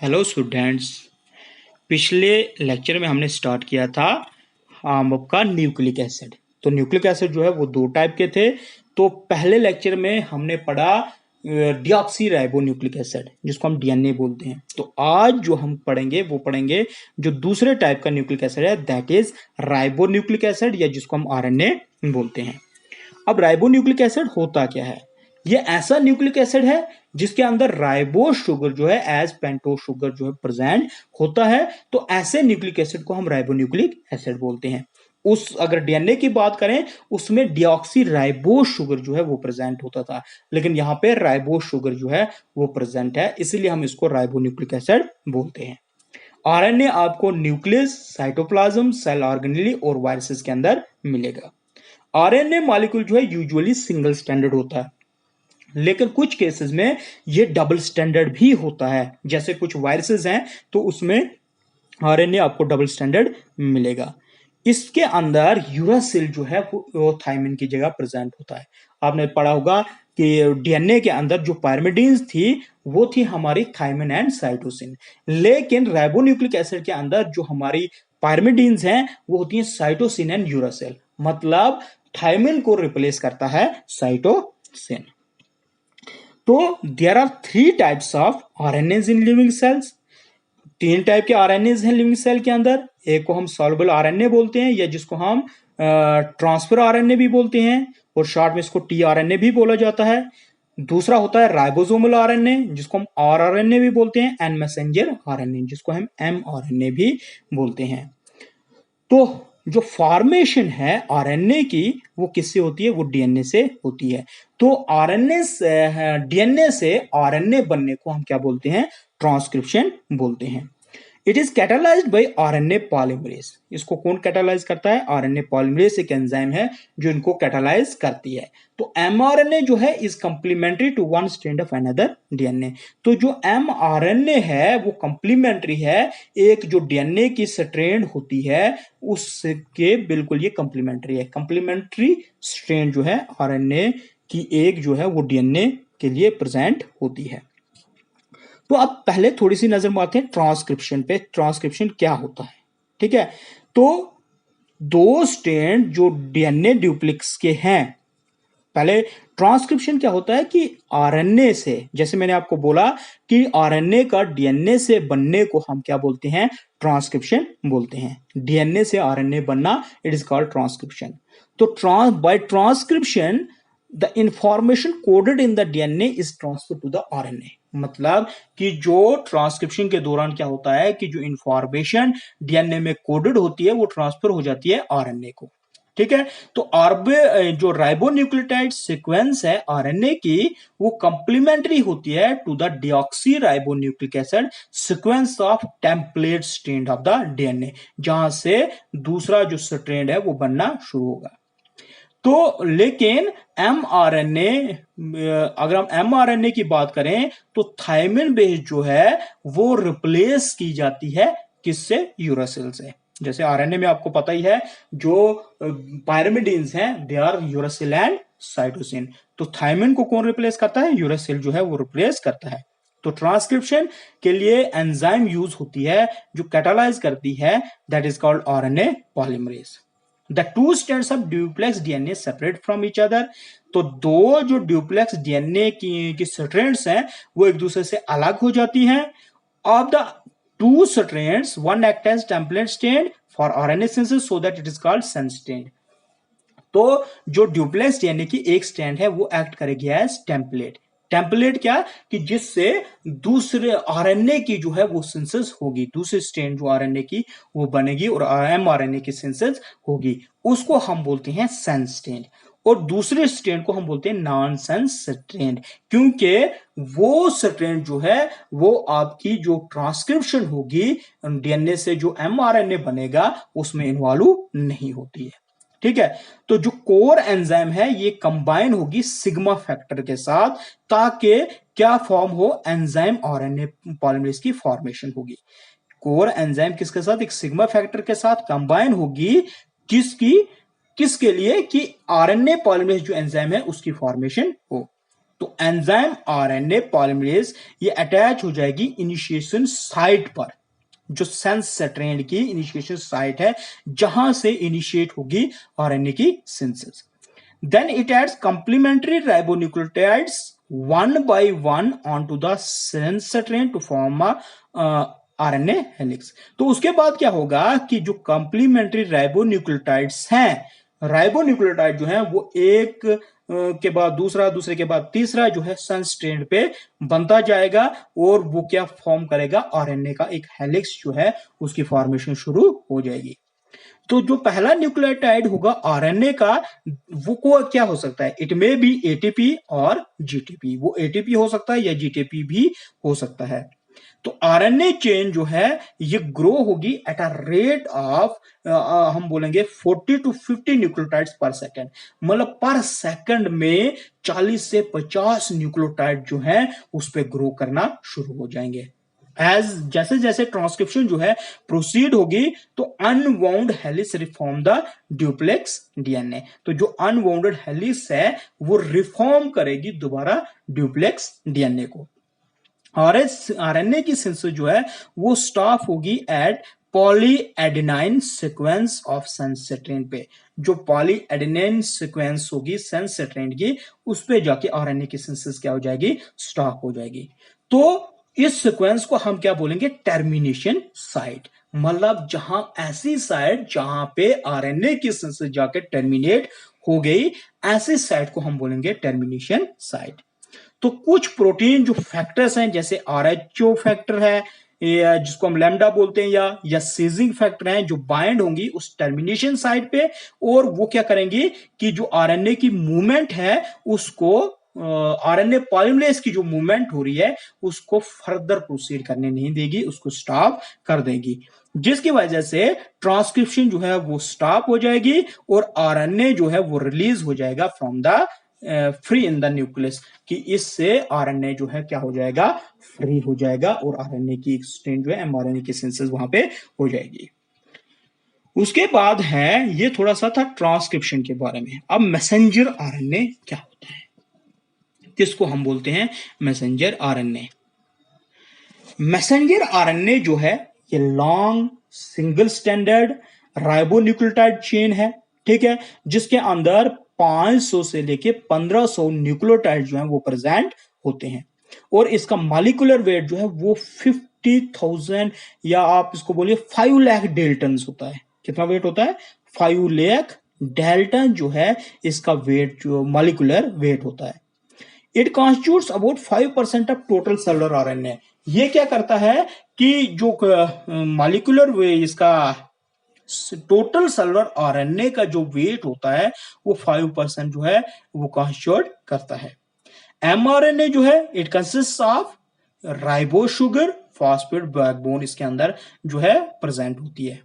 Hello students. पिछले lecture में हमने स्टार्ट किया था आपका न्यूक्लिक एसिड। तो न्यूक्लिक एसिड जो है वो दो टाइप के थे। तो पहले लेक्चर में हमने पढ़ा डिऑक्सी राइबो न्यूक्लिक एसिड, जिसको हम डीएनए बोलते हैं। तो आज जो हम पढ़ेंगे वो पढ़ेंगे जो दूसरे टाइप का न्यूक्लिक एसिड है, that is ribo nucleic acid, या जिसको हम आरएनए बोलते हैं। अब राइबो न्यूक्लिक एसिड होता क्या है? ये ऐसा न्यूक्लिक एसिड है जिसके अंदर राइबोस शुगर जो है एज पेंटोस शुगर जो है प्रेजेंट होता है। तो ऐसे न्यूक्लिक एसिड को हम राइबो न्यूक्लिक एसिड बोलते हैं। उस अगर डीएनए की बात करें, उसमें डिऑक्सी राइबोस शुगर जो है वो प्रेजेंट होता था, लेकिन यहां पे राइबोस शुगर जो है वो प्रेजेंट है, इसीलिए हम इसको राइबो न्यूक्लिक एसिड बोलते हैं। आरएनए आपको न्यूक्लियस, साइटोप्लाज्म, सेल ऑर्गेनेली और वायरसेस के अंदर मिलेगा। आरएनए मॉलिक्यूल जो है यूजुअली सिंगल स्टैंडर्ड होता है, लेकिन कुछ केसेस में ये डबल स्टैंडर्ड भी होता है। जैसे कुछ वायरसेस हैं तो उसमें आरएनए आपको डबल स्टैंडर्ड मिलेगा। इसके अंदर यूरासिल जो है वो थायमिन की जगह प्रेजेंट होता है। आपने पढ़ा होगा कि डीएनए के अंदर जो पायरिमिडीन्स थी वो थी हमारी थायमिन एंड साइटोसिन, लेकिन राइबोन्यूक्लिक एसिड के अंदर जो हमारी पायरिमिडीन्स हैं वो होती हैं साइटोसिन एंड यूरासिल। मतलब थायमिन को रिप्लेस करता है साइटोसिन। तो there are three types of RNAs in living cells. तीन टाइप के आरएनएज हैं लिविंग सेल के अंदर। एक को हम सॉल्युबल आरएनए बोलते हैं, या जिसको हम ट्रांसफर आरएनए भी बोलते हैं, और शॉर्ट में इसको टीआरएनए भी बोला जाता है। दूसरा होता है राइबोसोमल आरएनए, जिसको हम आरआरएनए भी बोलते हैं, एंड मैसेंजर आरएनए, जिसको हम एमआरएनए भी बोलते हैं। तो जो फॉर्मेशन है आरएनए की वो किससे होती है? वो डीएनए से होती है। तो आरएनए से डीएनए से आरएनए बनने को हम क्या बोलते हैं? ट्रांसक्रिप्शन बोलते हैं। It is catalysed by RNA polymerase. इसको कौन कैटालाइज करता है? आरएनए पॉलीमरेज एक एंजाइम है जो इनको कैटालाइज करती है। तो एमआरएनए जो है is complementary to one strand of another DNA. तो जो एमआरएनए है वो कंप्लीमेंट्री है, एक जो डीएनए की स्ट्रैंड होती है उसके बिल्कुल ये कंप्लीमेंट्री है। कंप्लीमेंट्री स्ट्रैंड जो है आरएनए की एक जो है वो डीएनए के लिए प्रेजेंट होती है। तो अब पहले थोड़ी सी नजर मारते हैं ट्रांसक्रिप्शन पे। ट्रांसक्रिप्शन क्या होता है? ठीक है, तो दो स्ट्रैंड जो डीएनए ड्यूप्लेक्स के हैं, पहले ट्रांसक्रिप्शन क्या होता है कि आरएनए से, जैसे मैंने आपको बोला कि आरएनए का डीएनए से बनने को हम क्या बोलते हैं? ट्रांसक्रिप्शन बोलते हैं। डीएनए से आरएनए बनना, इट इज कॉल्ड ट्रांसक्रिप्शन। तो by transcription the information coded in the DNA is transfer to the RNA. मतलब कि जो ट्रांसक्रिप्शन के दौरान क्या होता है कि जो इंफॉर्मेशन डीएनए में कोडेड होती है वो ट्रांसफर हो जाती है आरएनए को। ठीक है, तो जो राइबोन्यूक्लियोटाइड सीक्वेंस है आरएनए की वो कंप्लीमेंट्री होती है to the deoxy ribonucleic acid sequence of template strand of the DNA, जहां से दूसरा जो स्ट्रैंड है वो बनना शुरू होगा। तो लेकिन एमआरएनए, अगर हम एमआरएनए की बात करें तो थायमिन बेस जो है वो रिप्लेस की जाती है किससे? यूरासिल से। जैसे आरएनए में आपको पता ही है जो पायरिमिडीन्स हैं they are uracil and cytosine. तो थायमिन को कौन रिप्लेस करता है? यूरासिल जो है वो रिप्लेस करता है। तो ट्रांसक्रिप्शन के लिए एंजाइम यूज होती है जो कैटालाइज करती है, that is called RNA polymerase. The two strands of duplex DNA separate from each other। तो दो जो ड्यूप्लेक्स डीएनए की स्ट्रैंड्स हैं वो एक दूसरे से अलग हो जाती हैं। Of the two strands, one act as template strand for RNA synthesis so that it is called sense strand। तो जो ड्यूप्लेक्स डीएनए की एक स्ट्रैंड है वो एक्ट करेगी एज टेम्पलेट। टेम्पलेट क्या कि जिससे दूसरे आरएनए की जो है वो सिंथेसिस होगी, दूसरी स्ट्रैंड जो आरएनए की वो बनेगी और एमआरएनए की सिंथेसिस होगी, उसको हम बोलते हैं सेंस स्ट्रैंड। और दूसरे स्ट्रैंड को हम बोलते हैं नॉन सेंस स्ट्रैंड, क्योंकि वो स्ट्रैंड जो है वो आपकी जो ट्रांसक्रिप्शन होगी डीएनए से जो एमआरएनए बनेगा उसमें इन्वॉल्व नहीं होती है। ठीक है, तो जो कोर एंजाइम है ये कंबाइन होगी सिग्मा फैक्टर के साथ, ताकि क्या फॉर्म हो? एंजाइम आरएनए पॉलीमरेज की फॉर्मेशन होगी। कोर एंजाइम किसके साथ? एक सिग्मा फैक्टर के साथ कंबाइन होगी। किसके लिए? कि आरएनए पॉलीमरेज जो एंजाइम है उसकी फॉर्मेशन हो। तो एंजाइम आरएनए पॉलीमरेज ये अटैच हो जाएगी इनिशिएशन साइट पर, जो सेंस स्ट्रैंड की इनिशिएशन साइट है जहां से इनिशिएट होगी आरएनए की synthesis. Then it adds complementary ribonucleotides one by one onto the sense strand to form a RNA helix। तो उसके बाद क्या होगा कि जो complementary ribonucleotides हैं, राइबोन्यूक्लियोटाइड जो है वो एक के बाद दूसरा, दूसरे के बाद तीसरा जो है सेंस स्ट्रैंड पे बनता जाएगा और वो क्या फॉर्म करेगा, आरएनए का एक हेलिक्स जो है उसकी फॉर्मेशन शुरू हो जाएगी। तो जो पहला न्यूक्लियोटाइड होगा आरएनए का, वो को क्या हो सकता है, इट मे बी एटीपी और जीटीपी। वो एटीपी हो सकता है या जीटीपी भी हो सकता है। तो आरएनए चेन जो है ये ग्रो होगी एट अ रेट ऑफ हम बोलेंगे 40 to 50 न्यूक्लियोटाइड्स पर सेकंड, मतलब पर सेकंड में 40 से 50 न्यूक्लियोटाइड जो है उस पर ग्रो करना शुरू हो जाएंगे। जैसे जैसे ट्रांसक्रिप्शन जो है प्रोसीड होगी तो unwound helix reform the duplex DNA. तो जो अनवाउंडेड हेलिक्स है वो रिफॉर्म करेगी दोबारा ड्यूप्लेक्स डीएनए को। आरएनए की सिंथेसिस जो है वो स्टॉप होगी at polyadenine sequence of sense strand पे। जो पॉलीएडेनाइन सीक्वेंस होगी सेंस स्ट्रैंड की, उस पे जाके आरएनए की सिंथेसिस क्या हो जाएगी, स्टॉप हो जाएगी। तो इस सीक्वेंस को हम क्या बोलेंगे, टर्मिनेशन साइट। मतलब जहां ऐसी साइट जहां पे आरएनए की सिंथेसिस जाके टर्मिनेट हो गई, ऐसी साइट को हम बोलेंगे टर्मिनेशन साइट। तो कुछ प्रोटीन जो फैक्टर्स हैं जैसे आरएचओ फैक्टर है या जिसको हम लैम्डा बोलते हैं या सीजिंग फैक्टर हैं जो बाइंड होंगी उस टर्मिनेशन साइट पे, और वो क्या करेंगी कि जो आरएनए की मूवमेंट है उसको आरएनए पॉलीमरेज की जो मूवमेंट हो रही है उसको फर्दर प्रोसीड करने नहीं देगी, उसको स्टॉप कर देगी, जिसकी वजह से ट्रांसक्रिप्शन जो है वो स्टॉप हो जाएगी और आरएनए जो है वो रिलीज हो जाएगा from the free in the nucleus, कि इससे आरएनए जो है क्या हो जाएगा, फ्री हो जाएगा और आरएनए की एक्सचेंज जो है एमआरएनए की सिंथेसिस वहां पे हो जाएगी। उसके बाद है ये थोड़ा सा था ट्रांसक्रिप्शन के बारे में। अब मैसेंजर आरएनए क्या होता है, किसको हम बोलते हैं, मैसेंजर आरएनए। मैसेंजर आरएनए जो है ये long single standard ribonucleotide chain है, ठीक है, जिसके अंदर 500 से लेके 1500 न्यूक्लियोटाइड जो है वो प्रेजेंट होते हैं और इसका मॉलिक्यूलर वेट जो है वो 50,000 या आप इसको बोलिए 5 लाख डेल्टन होता है। कितना वेट होता है, 5 लाख डेल्टन जो है इसका वेट, जो मॉलिक्यूलर वेट होता है। It constitutes about 5% of total cellular RNA. ये क्या करता है कि जो मॉलिक्यूलर वे इसका टोटल सेलुलर आरएनए का जो वेट होता है वो 5% जो है वो कॉन्स्टिट्यूट करता है। एमआरएनए जो है it consist of ribose sugar phosphate backbone इसके अंदर जो है प्रेजेंट होती है।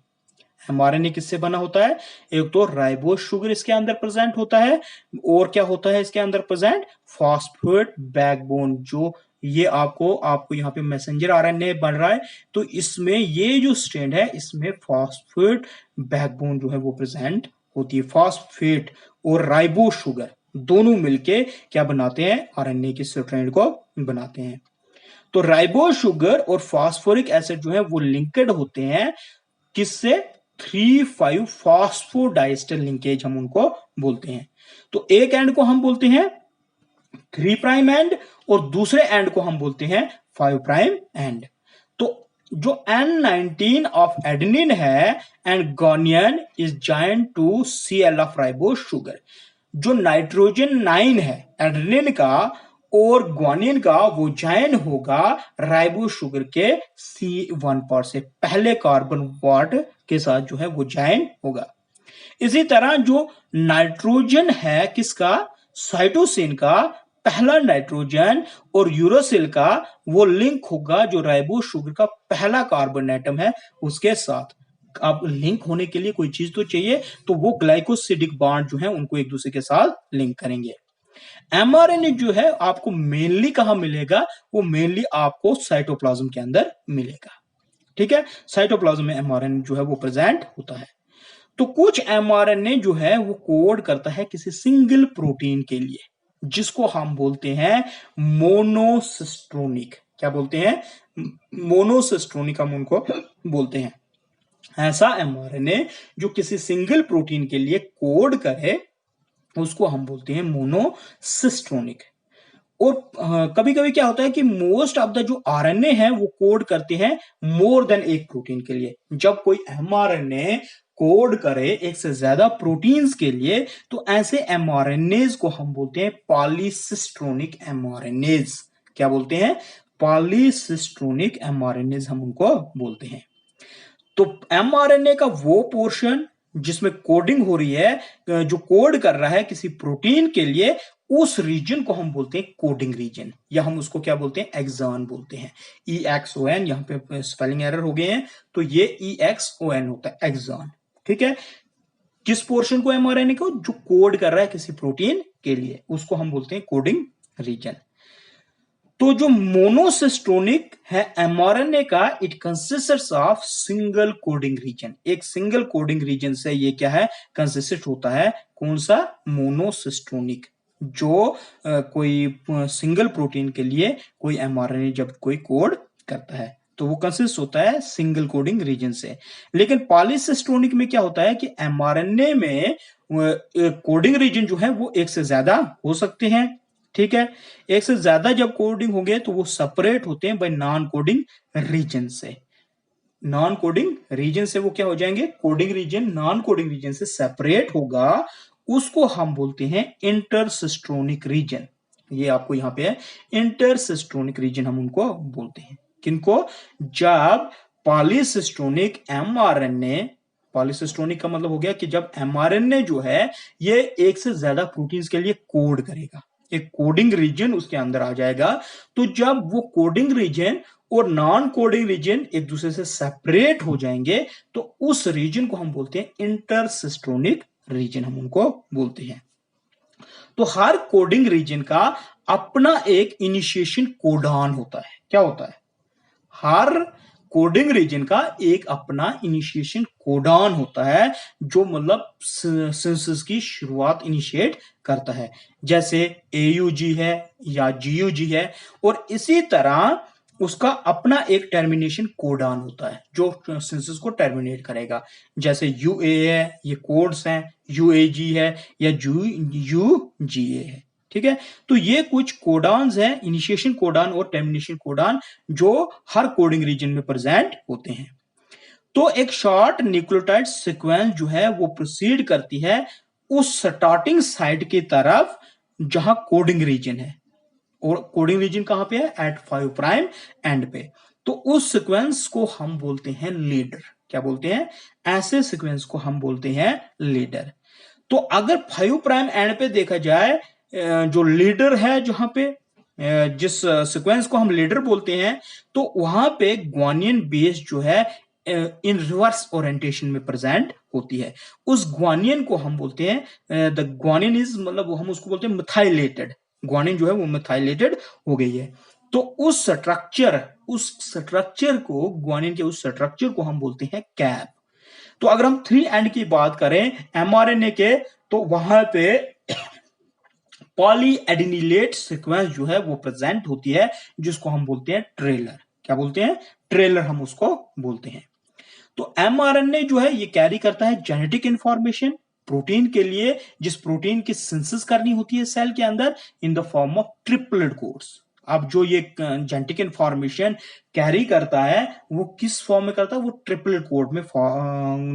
एमआरएनए किससे बना होता है, एक तो राइबोस शुगर इसके अंदर प्रेजेंट होता है और क्या होता है इसके अंदर प्रेजेंट, फॉस्फेट बैकबोन। जो ये आपको यहाँ पे मैसेंजर आरएनए बन रहा है तो इसमें ये जो स्ट्रैंड है इसमें फॉस्फेट बैकबोन जो है वो प्रेजेंट होती है। फॉस्फेट और राइबोस शुगर दोनों मिलके क्या बनाते हैं, आरएनए की स्ट्रैंड को बनाते हैं। तो राइबोस शुगर और फॉस्फोरिक एसिड जो है वो लिंक्ड होते हैं किससे, 3,5 फॉस्फोडाइस्टर लिंकेज हम उनको बोलते हैं। तो एक एंड को हम बोलते हैं 3 प्राइम एंड और दूसरे एंड को हम बोलते हैं 5 प्राइम एंड। तो जो N19 ऑफ एडेनिन है and guanine is joined to Cl of ribose sugar. जो नाइट्रोजन 9 है एडेनिन का और ग्वानिन का वो जॉइन होगा राइबोस शुगर के C1 पार्ट से, पहले कार्बन पार्ट के साथ जो है वो जॉइन होगा। इसी तरह जो नाइट्रोजन है किसका, साइटोसिन का, पहला नाइट्रोजन और यूरोसिल का वो लिंक होगा जो राइबोस शुगर का पहला कार्बन एटम है उसके साथ। अब लिंक होने के लिए कोई चीज तो चाहिए, तो वो ग्लाइकोसिडिक बॉन्ड जो है उनको एक दूसरे के साथ लिंक करेंगे। एमआरएनए जो है आपको मेनली कहां मिलेगा, वो मेनली आपको साइटोप्लाज्म के अंदर मिलेगा, ठीक है। साइटोप्लाज्म में एमआरएनए जो है वो प्रेजेंट होता है। तो कुछ एमआरएनए जो है वो कोड करता है किसी सिंगल प्रोटीन के लिए, जिसको हम बोलते हैं मोनोसिस्टोनिक। क्या बोलते हैं? मोनोसिस्टोनिक हम उनको बोलते हैं। ऐसा एमआरएनए जो किसी सिंगल प्रोटीन के लिए कोड करे उसको हम बोलते हैं मोनोसिस्टोनिक। और कभी कभी क्या होता है कि मोस्ट ऑफ द जो आरएनए है वो कोड करते हैं मोर देन एक प्रोटीन के लिए। जब कोई एमआरएनए कोड करे एक से ज्यादा प्रोटीन्स के लिए तो ऐसे एमआरएनएज को हम बोलते हैं पॉलीसिस्टोनिक एमआरएनएज। क्या बोलते हैं? पॉलीसिस्टोनिक एमआरएनएज हम उनको बोलते हैं। तो एमआरएनए का वो पोर्शन जिसमें कोडिंग हो रही है, जो कोड कर रहा है किसी प्रोटीन के लिए, उस रीजन को हम बोलते हैं कोडिंग रीजन, या हम उसको क्या बोलते हैं? एक्सॉन बोलते हैं। EXON, यहां पे स्पेलिंग एरर हो गए हैं, तो ये EXON होता है, एक्सॉन। ठीक है। किस पोर्शन को? एमआरएनए को जो कोड कर रहा है किसी प्रोटीन के लिए, उसको हम बोलते हैं कोडिंग रीजन। तो जो मोनोसिस्टोनिक है एमआरएनए का, it consists of single coding region. एक सिंगल कोडिंग रीजन से ये क्या है? कंसिस्ट होता है। कौन सा? मोनोसिस्टोनिक। जो कोई सिंगल प्रोटीन के लिए कोई एमआरएनए जब कोई कोड करता है तो वो कंसिस्ट होता है सिंगल कोडिंग रीजन से। लेकिन पॉलीसिस्टोनिक में क्या होता है कि एमआरएनए में कोडिंग रीजन जो है वो एक से ज्यादा हो सकते हैं। ठीक है। एक से ज्यादा जब कोडिंग होंगे तो वो सेपरेट होते हैं बाय नॉन कोडिंग रीजन से। नॉन कोडिंग रीजन से वो क्या हो जाएंगे? Coding region non coding region से सेपरेट होगा, उसको हम बोलते हैं इंटरसिस्टोनिक रीजन। ये आपको यहां पे है, इंटरसिस्टोनिक रीजन हम उनको बोलते हैं। किनको? जब पॉलीसिस्टोनिक एमआरएनए, पॉलीसिस्टोनिक का मतलब हो गया कि जब एमआरएनए जो है ये एक से ज्यादा प्रोटीन्स के लिए कोड करेगा, एक कोडिंग रीजन उसके अंदर आ जाएगा। तो जब वो कोडिंग रीजन और नॉन कोडिंग रीजन एक दूसरे से सेपरेट हो जाएंगे तो उस रीजन को हम बोलते हैं इंटरसिस्टोनिक रीजन, हम उनको बोलते हैं। तो हर कोडिंग रीजन का अपना एक इनिशिएशन कोडॉन होता है। क्या होता है? हर कोडिंग रीजन का एक अपना इनिशिएशन कोडॉन होता है, जो मतलब सिंथेसिस की शुरुआत इनिशिएट करता है। जैसे AUG है या GUG है, और इसी तरह उसका अपना एक टर्मिनेशन कोडॉन होता है जो सिंथेसिस को टर्मिनेट करेगा। जैसे UA है, ये कोड्स हैं, UAG है या UGA है। ठीक है। तो ये कुछ कोडॉन्स हैं, इनिशिएशन कोडॉन और टर्मिनेशन कोडॉन, जो हर कोडिंग रीजन में प्रेजेंट होते हैं। तो एक शॉर्ट न्यूक्लियोटाइड सीक्वेंस जो है वो प्रोसीड करती है उस स्टार्टिंग साइट की तरफ जहां कोडिंग रीजन है, और कोडिंग रीजन कहां पे है? एट 5 प्राइम एंड पे। तो उस सीक्वेंस को हम बोलते हैं लीडर। क्या बोलते हैं? ऐसे सीक्वेंस को हम बोलते हैं लीडर। तो अगर 5 प्राइम एंड पे देखा जाए, जो लीडर है जहां पे, जिस सीक्वेंस को हम लीडर बोलते हैं, तो वहां पे ग्वानियन बेस जो है इन रिवर्स ओरिएंटेशन में प्रेजेंट होती है। उस ग्वानियन को हम बोलते हैं, द ग्वानियन इज, मतलब हम उसको बोलते हैं मिथाइलेटेड। ग्वानियन जो है वो मिथाइलेटेड हो गई है। तो उस स्ट्रक्चर को, ग्वानियन के उस स्ट्रक्चर को हम बोलते हैं कैप। तो अगर हम 3 एंड की बात करें एमआरएनए के, तो वहां पे पॉलीएडिनिलेट सीक्वेंस जो है वो प्रेजेंट होती है, जिसको हम बोलते हैं ट्रेलर। क्या बोलते हैं? ट्रेलर हम उसको बोलते हैं। तो एमआरएनए जो है ये कैरी करता है जेनेटिक इंफॉर्मेशन प्रोटीन के लिए, जिस प्रोटीन की सिंथेसिस करनी होती है सेल के अंदर, in the form of triplet codes. अब जो ये जेनेटिक इंफॉर्मेशन कैरी करता है वो किस फॉर्म में करता है? वो ट्रिपलेट कोड में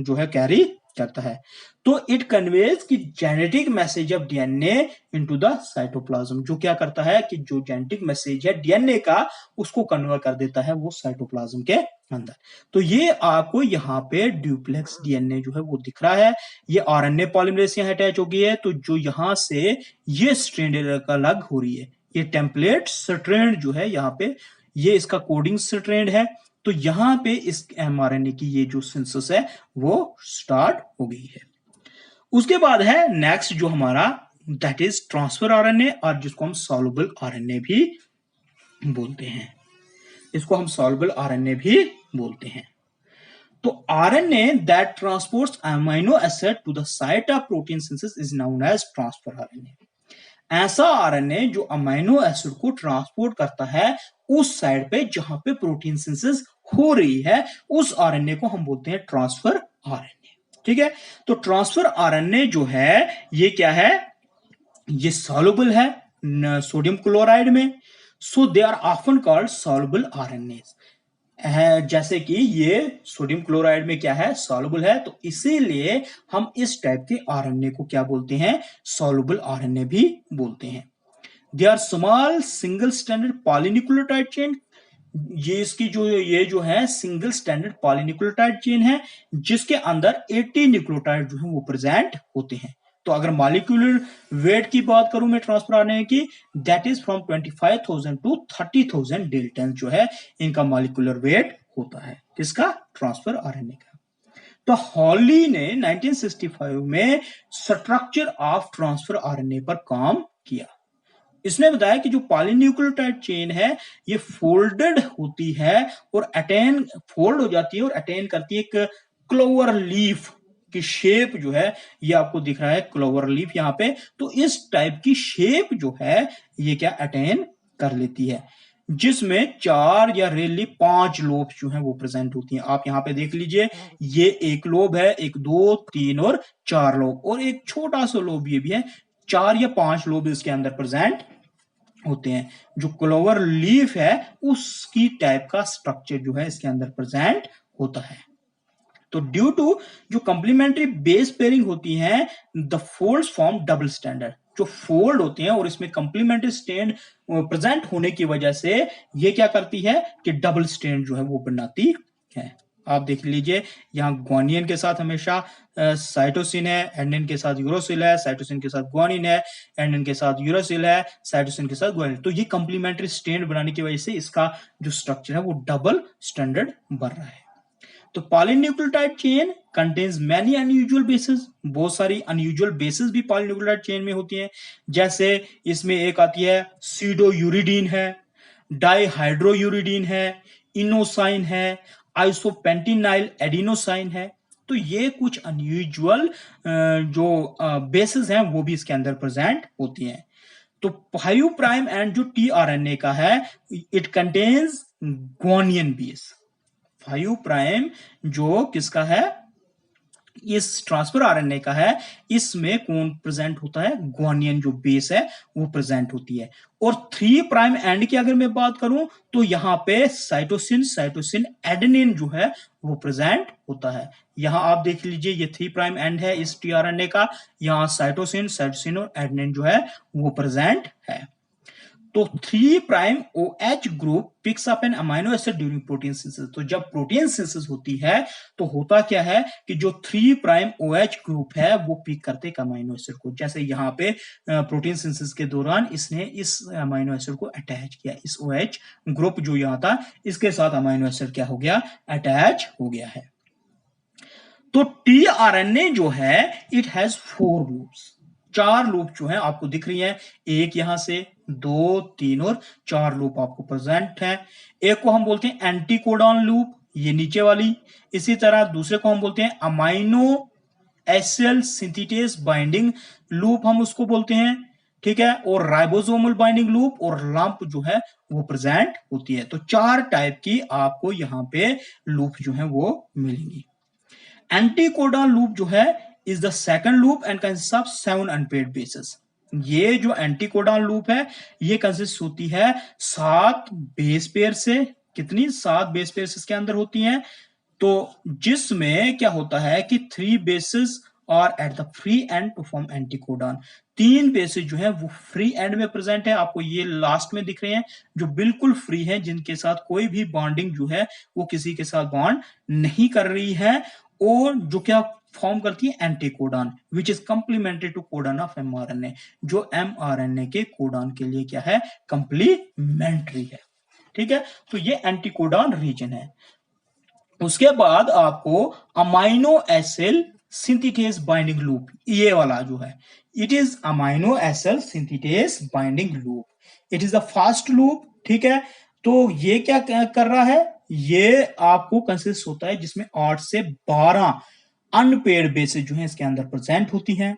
जो है कैरी करता है। तो इट कन्वेज की genetic message of DNA into the cytoplasm. जो क्या करता है कि जो जेनेटिक मैसेज है डीएनए का, उसको कन्वर्ट कर देता है वो साइटोप्लाज्म के अंदर। तो ये आपको यहाँ पे ड्यूप्लेक्स डीएनए जो है वो दिख रहा है। ये आरएनए पॉलीमरेज से अटैच हो गई है, तो जो यहाँ से ये स्ट्रैंड अलग हो रही है, ये टेम्पलेट स्ट्रैंड जो है यहाँ पे, ये इसका कोडिंग स्ट्रैंड है। तो यहाँ पे इस एमआरएनए की ये जो सिंथेसिस है वो स्टार्ट हो गई है। उसके बाद है नेक्स्ट जो हमारा, दैट इज ट्रांसफर आरएनए, और जिसको हम सॉल्युबल आरएनए भी बोलते हैं। इसको हम सॉल्युबल आरएनए भी बोलते हैं। तो RNA that transports amino acid to the site of protein synthesis is known as transfer RNA. ऐसा आरएनए जो अमीनो एसिड को ट्रांसपोर्ट करता है उस साइड पे जहां पे प्रोटीन सिंथेसिस हो रही है, उस आरएनए को हम बोलते हैं ट्रांसफर आरएनए। ठीक है, तो ट्रांसफर आरएनए जो है ये क्या है, ये सॉल्युबल है सोडियम क्लोराइड में, so they are often called soluble RNA है। जैसे कि ये सोडियम क्लोराइड में क्या है, सॉल्युबल है, तो इसीलिए हम इस टाइप के आरएनए को क्या बोलते हैं, सॉल्युबल आरएनए भी बोलते हैं। They are small single standard polynucleotide chain, ये जो है सिंगल स्टैंडर्ड पॉलीन्यूक्लियोटाइड चेन है जिसके अंदर 80 न्यूक्लियोटाइड जो है वो प्रेजेंट होते हैं। तो अगर मॉलिक्यूलर वेट की बात करूं मैं ट्रांसफर आरएनए की, that is from 25,000 to 30,000 dalton जो है इनका मॉलिक्यूलर वेट होता है, किसका, ट्रांसफर आरएनए का। तो हॉली ने 1965 में स्ट्रक्चर ऑफ ट्रांसफर आरएनए पर काम किया। इसने बताया कि जो पॉलीन्यूक्लियोटाइड चेन है ये फोल्डेड होती है और अटेन फोल्ड हो जाती है और अटेन करती है एक क्लोवर लीफ की शेप जो है, ये आपको दिख रहा है क्लोवर लीफ यहाँ पे, तो इस टाइप की शेप जो है ये क्या अटेन कर लेती है, जिसमें 4 या रेली 5 लोब जो है वो प्रेजेंट होती हैं। आप यहाँ पे देख लीजिए, ये एक लोब है, एक 2 3 और 4 लोब, और एक छोटा सा लोब ये भी है, 4 या 5 लोब इसके अंदर प्रेजेंट होते हैं। जो क्लोवर लीफ है उसकी टाइप का स्ट्रक्चर जो है इसके अंदर प्रेजेंट होता है। तो ड्यू टू जो कंप्लीमेंट्री बेस पेयरिंग होती है, the folds form double standard, जो फोल्ड होते हैं और इसमें कंप्लीमेंट्री स्टैंड प्रेजेंट होने की वजह से ये क्या करती है कि डबल स्टैंड जो है वो बनाती है। आप देख लीजिए, यहाँ ग्वानियन के साथ हमेशा साइटोसिन है, एडेनिन के साथ यूरोसिल है, साइटोसिन के साथ ग्वानिन है, एडेनिन के साथ यूरोसिल है, साइटोसिन के साथ ग्वानिन। तो ये कंप्लीमेंट्री स्टैंड बनाने की वजह से इसका जो स्ट्रक्चर है वो डबल स्टैंडर्ड बन रहा है। तो polynucleotide chain contains many unusual bases, बहुत सारी अनयूजुअल बेसेस भी पॉलीन्यूक्लियोटाइड चेन में होती हैं। जैसे इसमें एक आती है सीडो यूरिडीन है, डाईहाइड्रोयूरिडीन है, इनोसाइन है, आइसोपेंटिनाइल एडिनोसाइन है। तो ये कुछ अनयूजुअल जो बेसेस हैं वो भी इसके अंदर प्रेजेंट होती हैं। तो 5 प्राइम एंड जो टीआरएनए का है, इट कंटेन्स ग्वानियन बेस। 5 प्राइम जो किसका है, इस ट्रांसफर आरएनए का है, इसमें कौन प्रेजेंट होता है, ग्वानियन जो बेस है वो प्रेजेंट होती है। और 3 प्राइम एंड की अगर मैं बात करूं तो यहां पे साइटोसिन एडेनिन जो है वो प्रेजेंट होता है। यहां आप देख लीजिए, ये 3 प्राइम एंड है इस टीआरएनए का, यहां साइटोसिन और एडेनिन जो है वो प्रेजेंट है। तो 3 prime OH group picks up an amino acid during protein synthesis. तो जब प्रोटीन सिंथेसिस होती है तो होता क्या है कि जो 3 प्राइम OH ग्रुप है वो पिक करते हैं अमीनो एसिड को। जैसे यहाँ पे प्रोटीन सिंथेसिस के दौरान इसने इस अमीनो एसिड को अटैच किया, इस OH ग्रुप जो यहाँ था इसके साथ अमीनो एसिड क्या हो गया, अटैच हो गया है। तो टीआरएनए जो है इट हैज 4 लूप्स, 4 लूप जो है आपको दिख रही है, एक यहां से 2 3 और 4 लूप आपको प्रेजेंट है। एक को हम बोलते हैं एंटीकोडॉन लूप, ये नीचे वाली। इसी तरह दूसरे को हम बोलते हैं amino acid synthetase binding loop, हम उसको बोलते हैं, ठीक है। और राइबोसोमल बाइंडिंग लूप और लंप जो है वो प्रेजेंट होती है। तो 4 टाइप की आपको यहां पे लूप जो है वो मिलेंगी। एंटीकोडॉन लूप जो है is the second loop and consist of 7 unpaired bases. ये जो एंटीकोडॉन लूप है ये कंसिस्ट होती है 7 बेस पेयर से। कितनी, 7 बेस पेयर इसके अंदर होती हैं। तो जिसमें क्या होता है कि 3 बेसेस और at the free end to form anticodon, 3 bases जो है वो फ्री एंड में प्रेजेंट है, आपको ये लास्ट में दिख रहे हैं, जो बिल्कुल फ्री है, जिनके साथ कोई भी बॉन्डिंग जो है वो किसी के साथ बॉन्ड नहीं कर रही है, और जो क्या फॉर्म करती है, anticodon, which is complementary to codon of mRNA, जो एमआरएनए के कोडॉन के लिए क्या है, कंप्लीमेंट्री है। ठीक है, तो ये एंटीकोडॉन रीजन है। उसके बाद आपको amino acid synthetase binding loop, ये वाला जो है, it is amino acid synthetase binding loop, it is the first loop. ठीक है, तो ये क्या कर रहा है, ये आपको कंसिस्ट होता है जिसमें 8 से 12 अनपेयर्ड बेसेस जो है इसके अंदर प्रेजेंट होती हैं।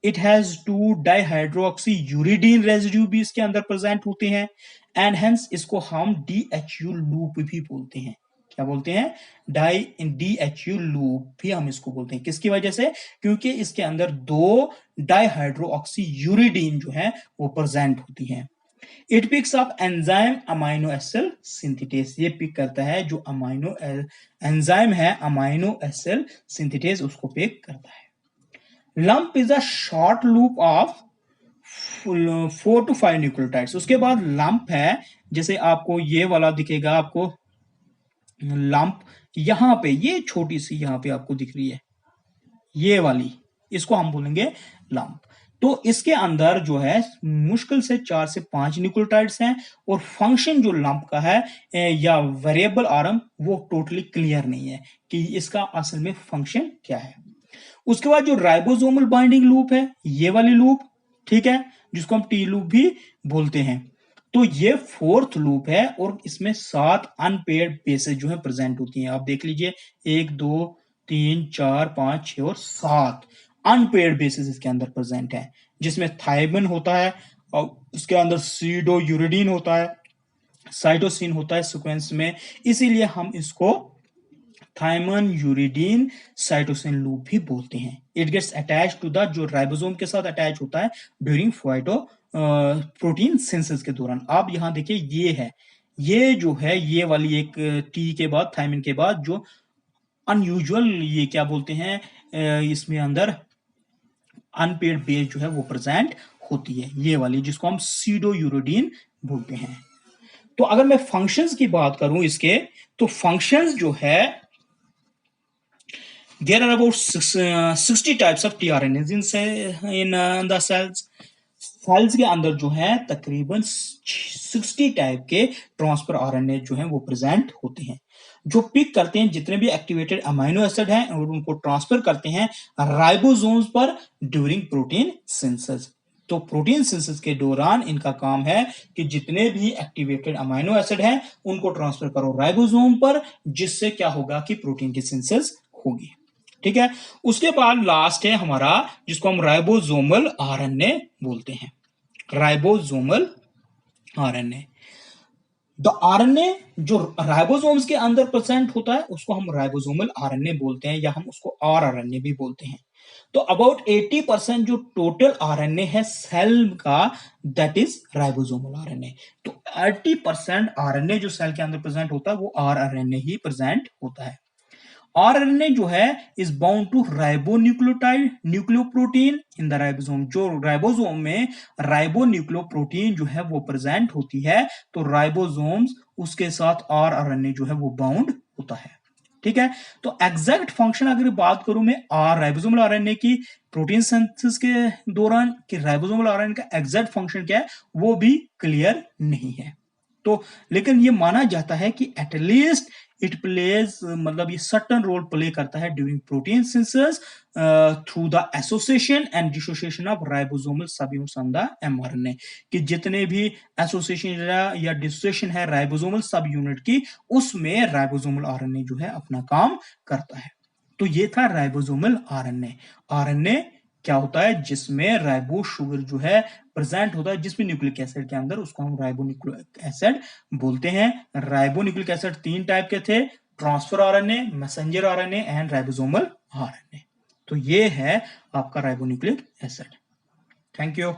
It has 2 dihydroxy uridine residue भी इसके अंदर प्रेजेंट होते हैं, एंड हेंस इसको हम DHU लूप भी बोलते हैं। क्या बोलते हैं? DHU लूप भी हम इसको बोलते हैं। किसकी वजह से? क्योंकि इसके अंदर 2 डाइहाइड्रोक्सी यूरिडीन जो है वो प्रेजेंट होती है। It picks up enzyme amino acid synthetase, ये पिक करता है जो अमाइनो एंजाइम है अमाइनो एसिड सिंथेटेज उसको पिक करता है। Lump is a short loop of 4 to 5 nucleotides. उसके बाद लंप है, जैसे आपको ये वाला दिखेगा, आपको लंप यहां पे ये छोटी सी यहां पे आपको दिख रही है, ये वाली, इसको हम बोलेंगे लंप। तो इसके अंदर जो है मुश्किल से 4 से 5 न्यूक्लियोटाइड्स हैं, और फंक्शन जो लंप का है या वेरिएबल आरएम वो टोटली क्लियर नहीं है कि इसका असल में फंक्शन क्या है। उसके बाद जो राइबोसोमल बाइंडिंग लूप है, ये वाली लूप, ठीक है, जिसको हम टी लूप भी बोलते हैं, तो ये 4th लूप है, और इसमें 7 अनपेयर्ड बेसेस जो है प्रेजेंट होती हैं। आप देख लीजिए 1 2 3 4 5 6 और 7 अनपेयर्ड बेसिस इसके अंदर प्रेजेंट है, जिसमें थायमिन होता है, और उसके अंदर सीडो यूरिडीन होता है, साइटोसिन होता है सीक्वेंस में, इसीलिए हम इसको थायमन यूरिडीन साइटोसिन लूप भी बोलते हैं। It gets attach to the, जो राइबोसोम के साथ अटैच होता है ड्यूरिंग फाइटो प्रोटीन सिंथेसिस के दौरान। आप यहां देखिए ये है, ये जो है ये वाली एक टी के बाद, थायमिन के बाद जो अनयूजुअल, ये क्या बोलते हैं, इसमें अंदर अनपेयर्ड बेस जो है वो प्रेजेंट होती है, ये वाली, जिसको हम सीडो यूरिडीन बोलते हैं। तो अगर मैं फंक्शंस की बात करूं इसके, तो फंक्शंस जो है, there are about 60 types of tRNAs in the cells. Cells के अंदर जो है तकरीबन 60 टाइप के ट्रांसफर आरएनए जो है वो प्रेजेंट होते हैं, जो पिक करते हैं जितने भी एक्टिवेटेड अमाइनो एसिड हैं और उनको ट्रांसफर करते हैं राइबोसोम्स पर ड्यूरिंग प्रोटीन सिंथेसिस। तो प्रोटीन सिंथेसिस के दौरान इनका काम है कि जितने भी एक्टिवेटेड अमाइनो एसिड हैं उनको ट्रांसफर करो राइबोसोम पर, जिससे क्या होगा कि प्रोटीन की सिंथेसिस होगी। ठीक है, उसके बाद लास्ट है हमारा, जिसको हम राइबोसोमल आरएनए बोलते हैं। राइबोसोमल आरएनए, द आरएनए जो राइबोसोम्स के अंदर प्रेजेंट होता है उसको हम राइबोसोमल आरएनए बोलते हैं, या हम उसको आरएनए भी बोलते हैं। तो अबाउट 80% जो टोटल आरएनए है सेल का, दैट इज राइबोसोमल आरएनए। तो 80% आरएनए जो सेल के अंदर प्रेजेंट होता है वो आरएनए ही प्रेजेंट होता है। आरएनए जो है is bound to ribonucleotide nucleoprotein in the ribosome. जो राइबोसोम में राइबोन्यूक्लियोप्रोटीन जो है वो प्रेजेंट होती है, तो राइबोसोम्स उसके साथ आरएनए जो है वो बाउंड होता है। ठीक है, तो एग्जैक्ट फंक्शन अगर बात करूं मैं राइबोसोमल आरएनए की प्रोटीन सिंथेसिस के दौरान, कि राइबोसोमल आरएनए का एग्जैक्ट फंक्शन क्या है वो भी क्लियर नहीं है। तो लेकिन ये माना जाता है कि एटलीस्ट इट प्लेज, मतलब ये सर्टन रोल प्ले करता है during protein synthesis through the association and dissociation of ribosomal subunits on the mRNA, कि जितने भी एसोसिएशन या डिसोसिएशन है राइबोसोमल सब यूनिट की, उसमें राइबोसोमल आरएनए जो है अपना काम करता है। तो ये था राइबोसोमल आरएनए। आरएनए क्या होता है, जिसमें राइबो शुगर जो है प्रेजेंट होता है, जिसमें न्यूक्लिक एसिड के अंदर, उसको हम राइबोन्यूक्लिक एसिड बोलते हैं। राइबोन्यूक्लिक एसिड 3 टाइप के थे, transfer RNA, messenger RNA and ribosomal RNA. तो ये है आपका राइबोन्यूक्लिक एसिड। Thank you.